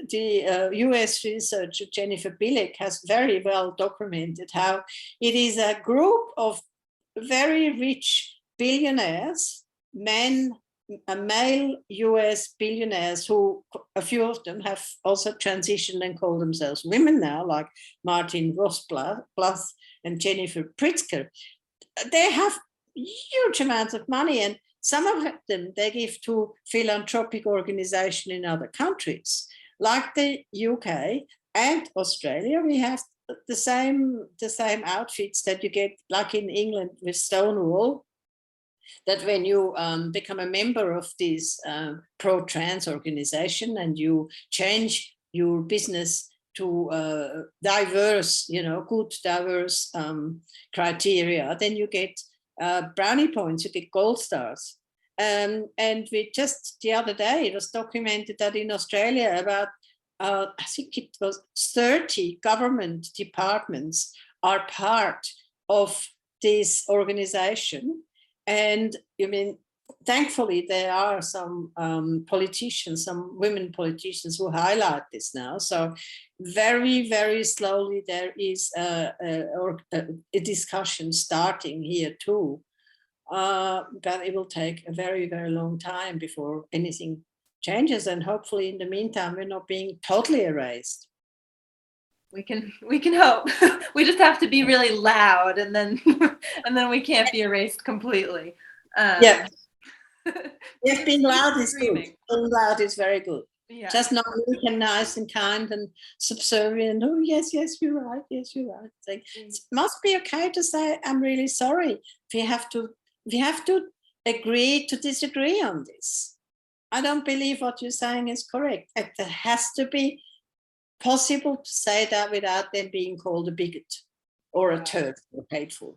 the US researcher Jennifer Bilek has very well documented how it is a group of very rich billionaires, male US billionaires, who a few of them have also transitioned and call themselves women now, like Martin Rosblas and Jennifer Pritzker. They have huge amounts of money, and some of them they give to philanthropic organizations in other countries, like the UK and Australia. We have the same outfits that you get, like in England with Stonewall, that when you become a member of this pro-trans organization and you change your business to diverse, good diverse criteria, then you get brownie points, you get gold stars. And we just the other day, it was documented that in Australia about, I think it was 30 government departments are part of this organization. And I mean, thankfully, there are some politicians, some women politicians who highlight this now. So very, very slowly there is a discussion starting here too. But it will take a very, very long time before anything changes. And hopefully in the meantime, we're not being totally erased. We can hope. We just have to be really loud, and then we can't be erased completely. Yeah. Yes, being loud is good. Being loud is very good. Yeah. Just not weak and nice and kind and subservient. Oh, yes, you're right. Yes, you're right. Like, it must be okay to say, I'm really sorry. We have to agree to disagree on this. I don't believe what you're saying is correct. It has to be possible to say that without them being called a bigot or a turd or hateful.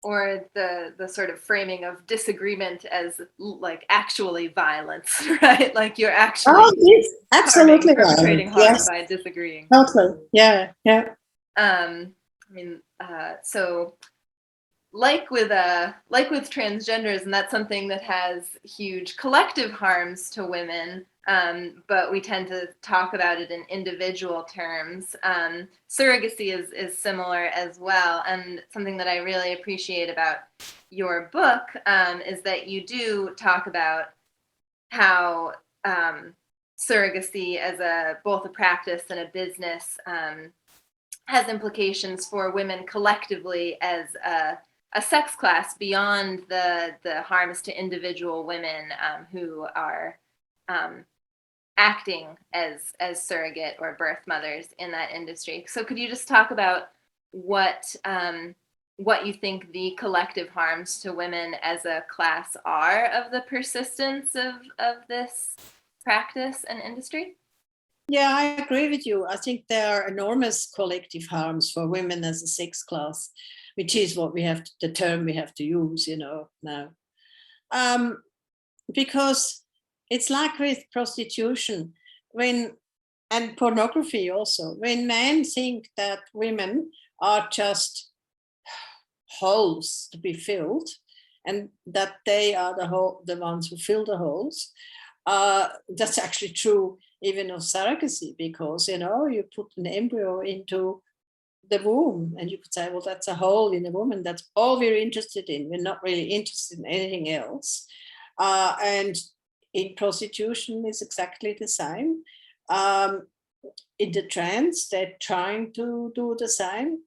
Or the sort of framing of disagreement as like actually violence, right? Like you're actually absolutely perpetrating harm by disagreeing. Totally, yeah. I mean, so like with transgenders, and that's something that has huge collective harms to women. But we tend to talk about it in individual terms. Surrogacy is similar as well. And something that I really appreciate about your book is that you do talk about how surrogacy as both a practice and a business has implications for women collectively as a sex class beyond the harms to individual women who are acting as surrogate or birth mothers in that industry. So could you just talk about what you think the collective harms to women as a class are of the persistence of this practice and industry? Yeah, I agree with you. I think there are enormous collective harms for women as a sex class, which is the term we have to use, now. Because it's like with prostitution and pornography also. When men think that women are just holes to be filled and that they are the ones who fill the holes, that's actually true even of surrogacy, because, you put an embryo into the womb and you could say, well, that's a hole in a woman. That's all we're interested in. We're not really interested in anything else. And in prostitution is exactly the same. In the trans, they're trying to do the same.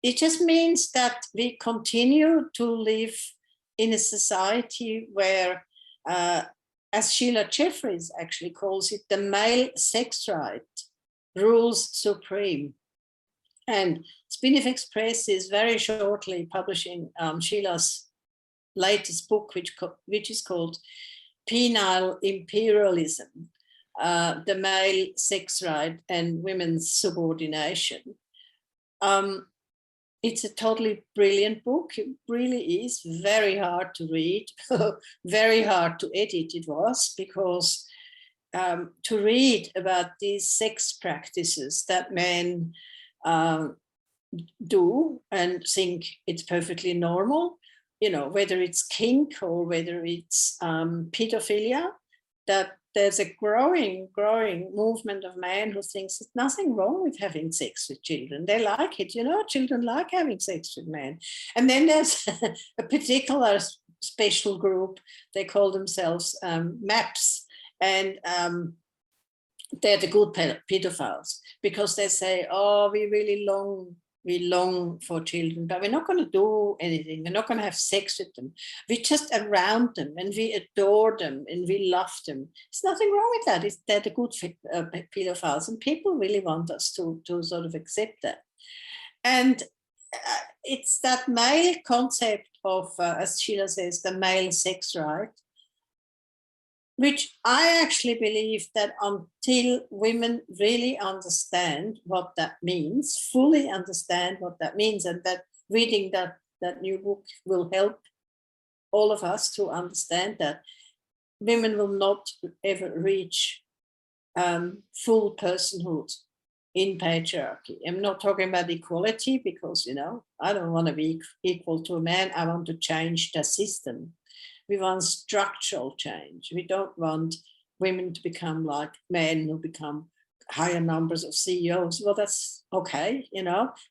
It just means that we continue to live in a society where, as Sheila Jeffreys actually calls it, the male sex right rules supreme. And Spinifex Press is very shortly publishing Sheila's latest book, which is called Penile Imperialism, the male sex right and women's subordination. It's a totally brilliant book. It really is very hard to read, very hard to edit it was, because to read about these sex practices that men do and think it's perfectly normal, whether it's kink or whether it's pedophilia, that there's a growing movement of men who thinks there's nothing wrong with having sex with children. They like it, children like having sex with men. And then there's a particular special group, they call themselves MAPS, and they're the good pedophiles, because they say, oh, we long for children, but we're not going to do anything. We're not going to have sex with them. We're just around them and we adore them and we love them. There's nothing wrong with that. They're the good pedophiles, and people really want us to sort of accept that. And it's that male concept of, as Sheila says, the male sex right, which I actually believe that until women really understand what that means, fully understand what that means, and that reading that new book will help all of us to understand that, women will not ever reach full personhood in patriarchy. I'm not talking about equality because, I don't want to be equal to a man. I want to change the system. We want structural change. We don't want women to become like men who become higher numbers of CEOs. Well, that's okay,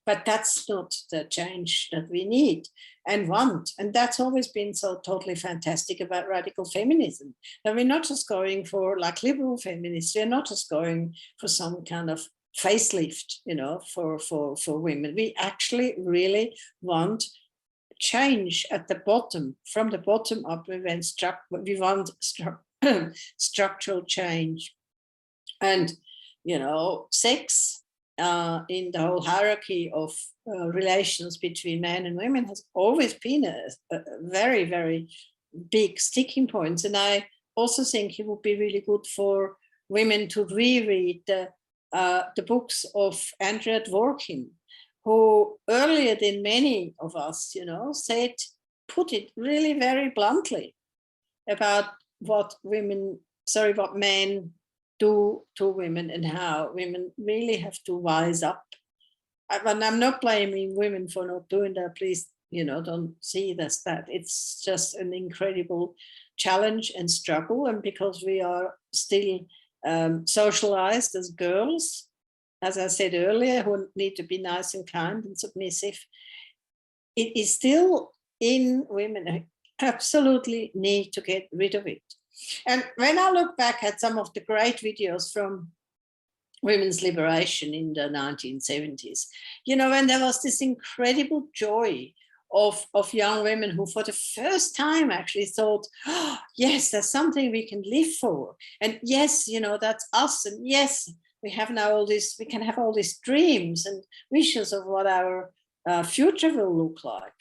but that's not the change that we need and want. And that's always been so totally fantastic about radical feminism. That we're not just going for like liberal feminists. We're not just going for some kind of facelift, for women. We actually really want change at the bottom, from the bottom up. We want structural change. And sex in the whole hierarchy of relations between men and women has always been a very, very big sticking point. And I also think it would be really good for women to reread the books of Andrea Dworkin, who earlier than many of us, put it really very bluntly about what men do to women and how women really have to wise up. And I'm not blaming women for not doing that. Please, don't see it as that. It's just an incredible challenge and struggle. And because we are still socialized as girls, as I said earlier, who need to be nice and kind and submissive, it is still in women. I absolutely need to get rid of it. And when I look back at some of the great videos from women's liberation in the 1970s, when there was this incredible joy of young women who for the first time actually thought, oh, yes, there's something we can live for. And yes, that's us. And yes, we have now we can have all these dreams and wishes of what our future will look like.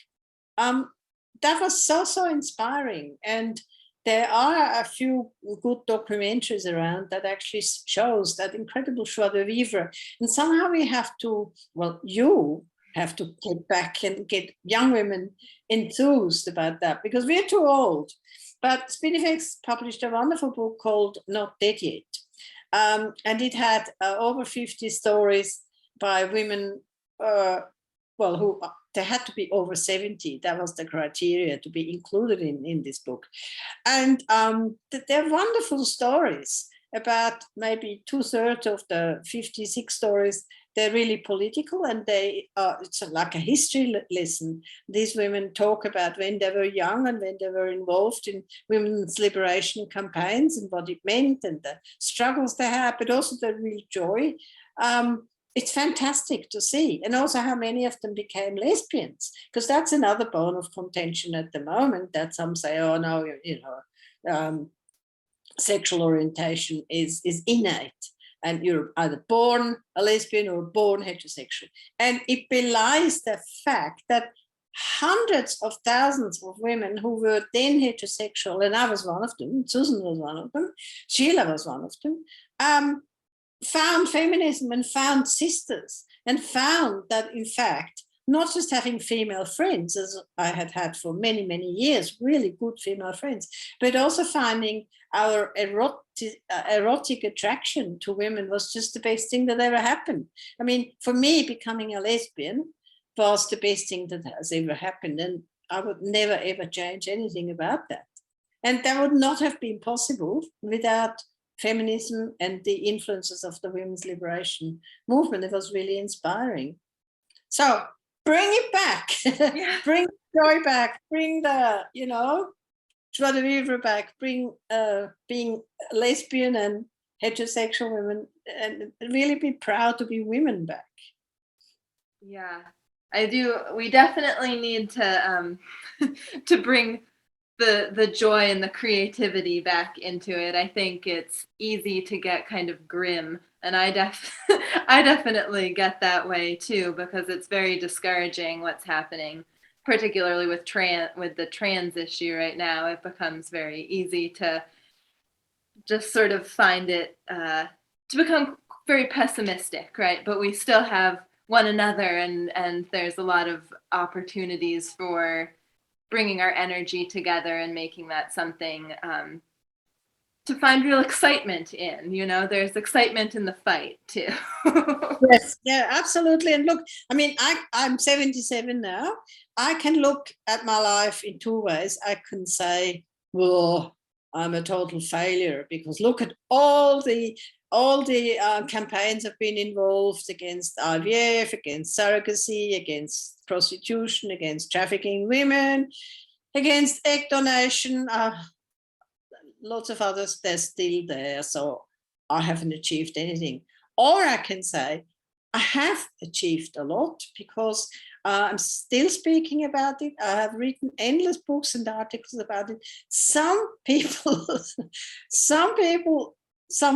That was so inspiring. And there are a few good documentaries around that actually shows that incredible joie de vivre. And somehow we have to, you have to get back and get young women enthused about that, because we're too old. But Spinifex published a wonderful book called Not Dead Yet. And it had over 50 stories by women, who they had to be over 70. That was the criteria to be included in this book. And they're wonderful stories. About maybe 2/3 of the 56 stories, they're really political, and it's like a history lesson. These women talk about when they were young and when they were involved in women's liberation campaigns and what it meant and the struggles they had, but also the real joy. It's fantastic to see. And also how many of them became lesbians, because that's another bone of contention at the moment, that some say, oh no, sexual orientation is innate, and you're either born a lesbian or born heterosexual. And it belies the fact that hundreds of thousands of women who were then heterosexual, and I was one of them, Susan was one of them, Sheila was one of them, found feminism and found sisters, and found that, in fact, not just having female friends, as I had for many, many years, really good female friends, but also finding our erotic attraction to women was just the best thing that ever happened. I mean, for me, becoming a lesbian was the best thing that has ever happened, and I would never, ever change anything about that. And that would not have been possible without feminism and the influences of the women's liberation movement. It was really inspiring. So bring it back. Yeah. Bring joy back. Bring the, joie de vivre back. Bring being lesbian and heterosexual women, and really be proud to be women back. Yeah, I do. We definitely need to to bring the joy and the creativity back into it. I think it's easy to get kind of grim, and I definitely get that way too, because it's very discouraging what's happening, particularly with the trans issue right now. It becomes very easy to just sort of find it to become very pessimistic, right? But we still have one another, and there's a lot of opportunities for bringing our energy together and making that something to find real excitement in. There's excitement in the fight too. Yes, yeah, absolutely. And look, I mean, I'm 77 now. I can look at my life in two ways. I can say, well, I'm a total failure, because look at all the campaigns have been involved against IVF, against surrogacy, against prostitution, against trafficking women, against egg donation. Lots of others, they're still there. So I haven't achieved anything. Or I can say, I have achieved a lot, because I'm still speaking about it. I have written endless books and articles about it. Some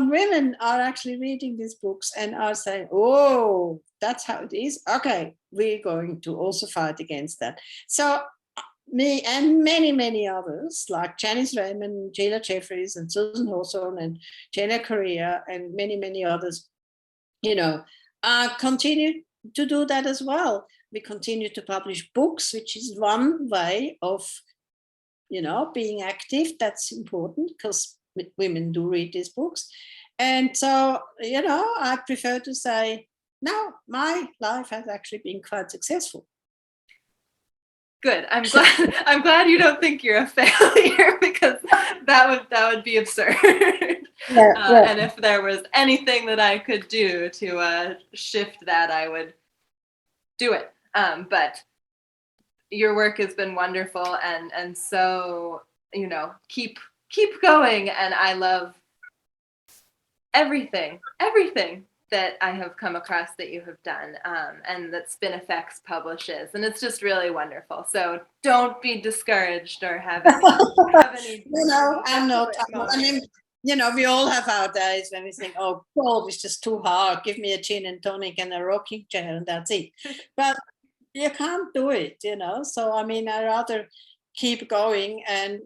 women are actually reading these books and are saying, oh, that's how it is. Okay, we're going to also fight against that. So me and many, many others, like Janice Raymond, Sheila Jeffries, and Susan Hawthorne, and Jenna Correa, and many, many others, continue to do that as well. We continue to publish books, which is one way of, being active. That's important, because women do read these books. And so, I prefer to say, no, my life has actually been quite successful. Good. I'm glad you don't think you're a failure, because that would be absurd. Yeah. And if there was anything that I could do to shift that, I would do it. But your work has been wonderful, and so keep going. And I love everything that I have come across that you have done, and that Spinifex publishes, and it's just really wonderful. So don't be discouraged or have any I'm not. I mean, we all have our days when we think, oh, God, it's just too hard. Give me a gin and tonic and a rocking chair, and that's it. But you can't do it, So, I mean, I rather keep going and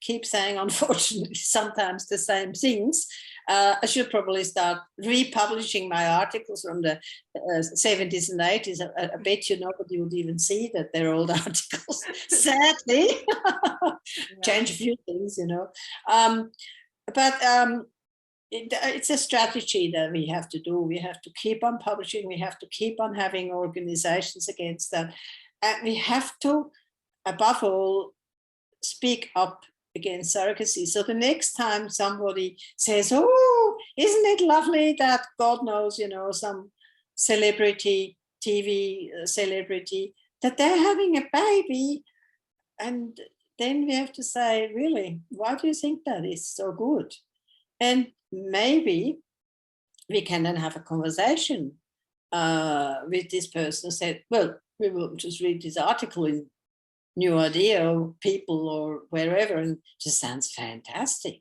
keep saying, unfortunately, sometimes the same things. I should probably start republishing my articles from the 70s and 80s. I bet you nobody would even see that they're old articles, sadly. Change a few things, But it's a strategy that we have to do. We have to keep on publishing. We have to keep on having organizations against that. And we have to, above all, speak up against surrogacy. So the next time somebody says, oh, isn't it lovely that God knows, some celebrity, TV celebrity, that they're having a baby, and then we have to say, really, why do you think that is so good? And maybe we can then have a conversation with this person, said, well, we will just read this article in New Idea or People or wherever, and it just sounds fantastic.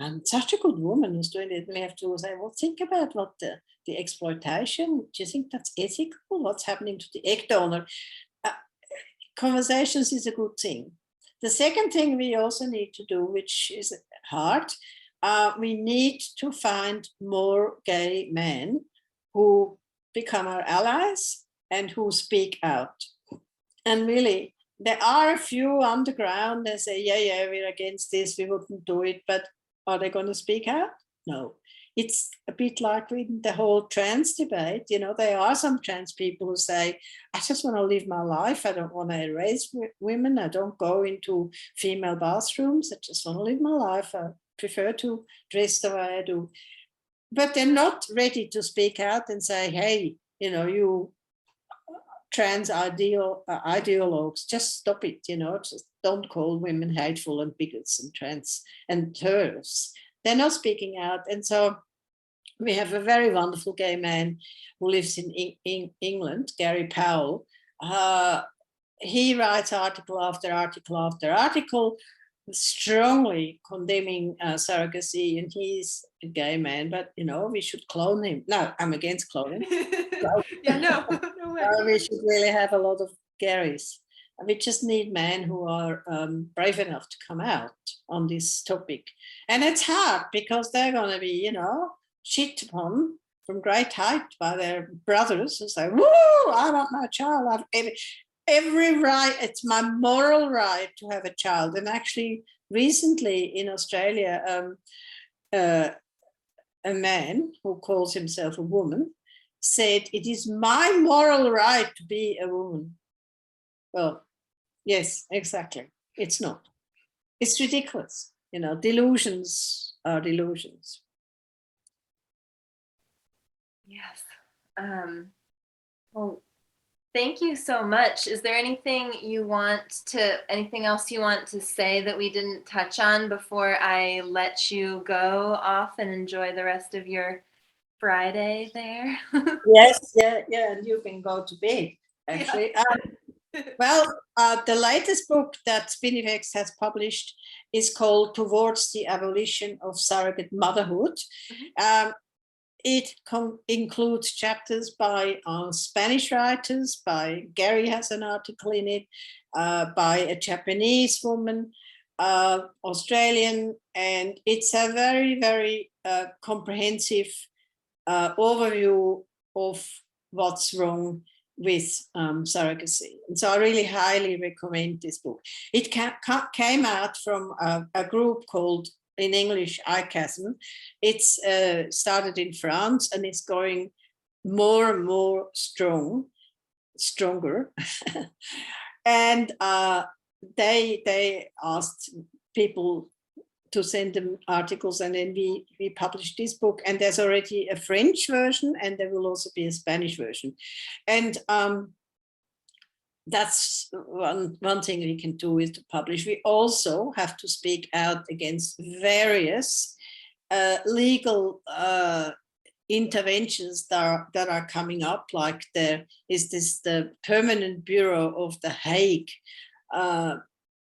And such a good woman who's doing it. We have to say, well, think about what the exploitation. Do you think that's ethical? What's happening to the egg donor? Conversations is a good thing. The second thing we also need to do, which is hard, we need to find more gay men who become our allies and who speak out. And really, there are a few underground that say, yeah, we're against this, we wouldn't do it, but are they going to speak out? No. It's a bit like with the whole trans debate. There are some trans people who say, I just want to live my life. I don't want to erase women. I don't go into female bathrooms. I just want to live my life. I prefer to dress the way I do. But they're not ready to speak out and say, hey, you trans ideologues, just stop it, just don't call women hateful and bigots and trans and TERFs. They're not speaking out. And so we have a very wonderful gay man who lives in England, Gary Powell. He writes article after article after article, strongly condemning surrogacy, and he's a gay man, but we should clone him. No, I'm against cloning. Yeah, no way. We should really have a lot of Garys. We just need men who are brave enough to come out on this topic. And it's hard because they're going to be, shit upon from great height by their brothers who say, woo, I want my child. every right. It's my moral right to have a child. And actually, recently in Australia, a man who calls himself a woman said, it is my moral right to be a woman. Well, yes, exactly. It's not. It's ridiculous. Delusions are delusions. Yes. Well, thank you so much. Is there anything else you want to say that we didn't touch on before I let you go off and enjoy the rest of your Friday there? Yes, yeah, and you can go to bed, actually. Yeah. Well, the latest book that Spinifex has published is called Towards the Abolition of Surrogate Motherhood. Mm-hmm. It includes chapters by Spanish writers, by Gary has an article in it, by a Japanese woman, Australian, and it's a very, very comprehensive overview of what's wrong with surrogacy. And so I really highly recommend this book. It came out from a group called, in English, ICASM. It's started in France and it's going more and more stronger. And they asked people to send them articles, and then we published this book, and there's already a French version and there will also be a Spanish version. And that's one thing we can do is to publish. We also have to speak out against various legal interventions that are coming up, like the Permanent Bureau of The Hague.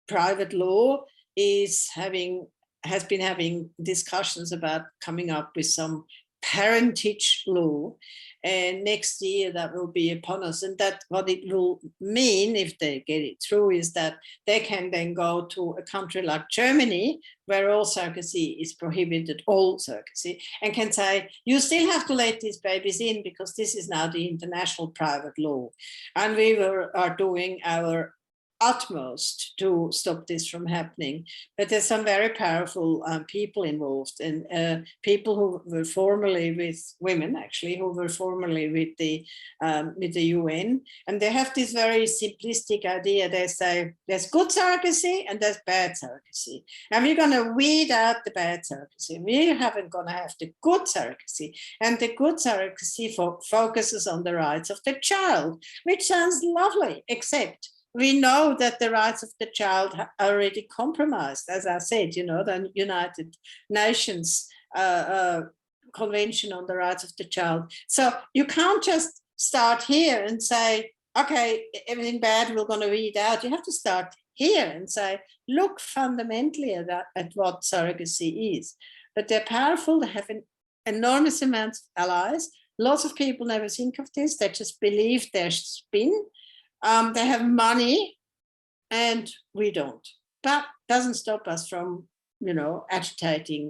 Private law has been having discussions about coming up with some parentage law, and next year that will be upon us. And that what it will mean, if they get it through, is that they can then go to a country like Germany, where all surrogacy is prohibited, all surrogacy, and can say, you still have to let these babies in because this is now the international private law. And we are doing our utmost to stop this from happening. But there's some very powerful people involved, and people who were formerly with women, actually, who were formerly with the UN, and they have this very simplistic idea. They say there's good surrogacy and there's bad surrogacy, and we're going to weed out the bad surrogacy. We haven't going to have the good surrogacy, and the good surrogacy focuses on the rights of the child, which sounds lovely, except we know that the rights of the child are already compromised. As I said, the United Nations Convention on the Rights of the Child. So you can't just start here and say, okay, everything bad we're going to weed out. You have to start here and say, look fundamentally at what surrogacy is. But they're powerful, they have an enormous amount of allies. Lots of people never think of this. They just believe their spin. They have money and we don't. But doesn't stop us from,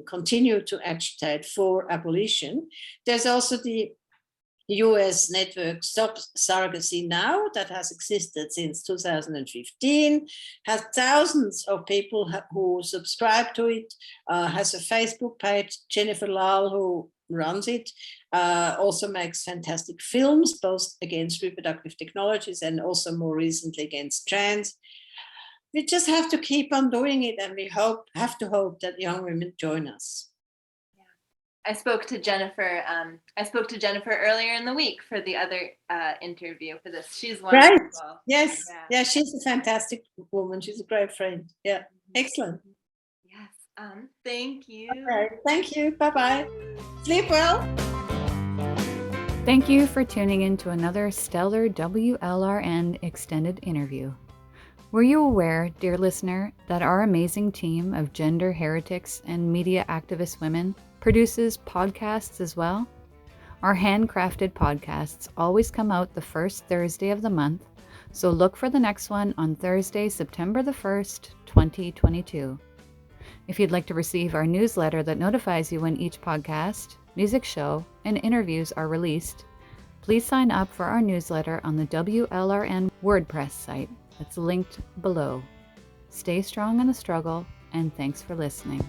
continue to agitate for abolition. There's also the US network Stop Surrogacy Now that has existed since 2015, has thousands of people who subscribe to it, has a Facebook page. Jennifer Lal, who runs it, also makes fantastic films, both against reproductive technologies and also more recently against trans. We just have to keep on doing it, and we have to hope that young women join us. I spoke to Jennifer earlier in the week for the other interview for this. She's wonderful. Right. Yes. Yeah, she's a fantastic woman. She's a great friend. Yeah. Excellent. Yes. Thank you. Okay. Thank you. Bye-bye. Sleep well. Thank you for tuning in to another stellar WLRN extended interview. Were you aware, dear listener, that our amazing team of gender heretics and media activist women produces podcasts as well? Our handcrafted podcasts always come out the first Thursday of the month, so look for the next one on Thursday, September the 1st, 2022. If you'd like to receive our newsletter that notifies you when each podcast, music show, and interviews are released, Please sign up for our newsletter on the WLRN WordPress site that's linked below. Stay strong in the struggle, and thanks for listening.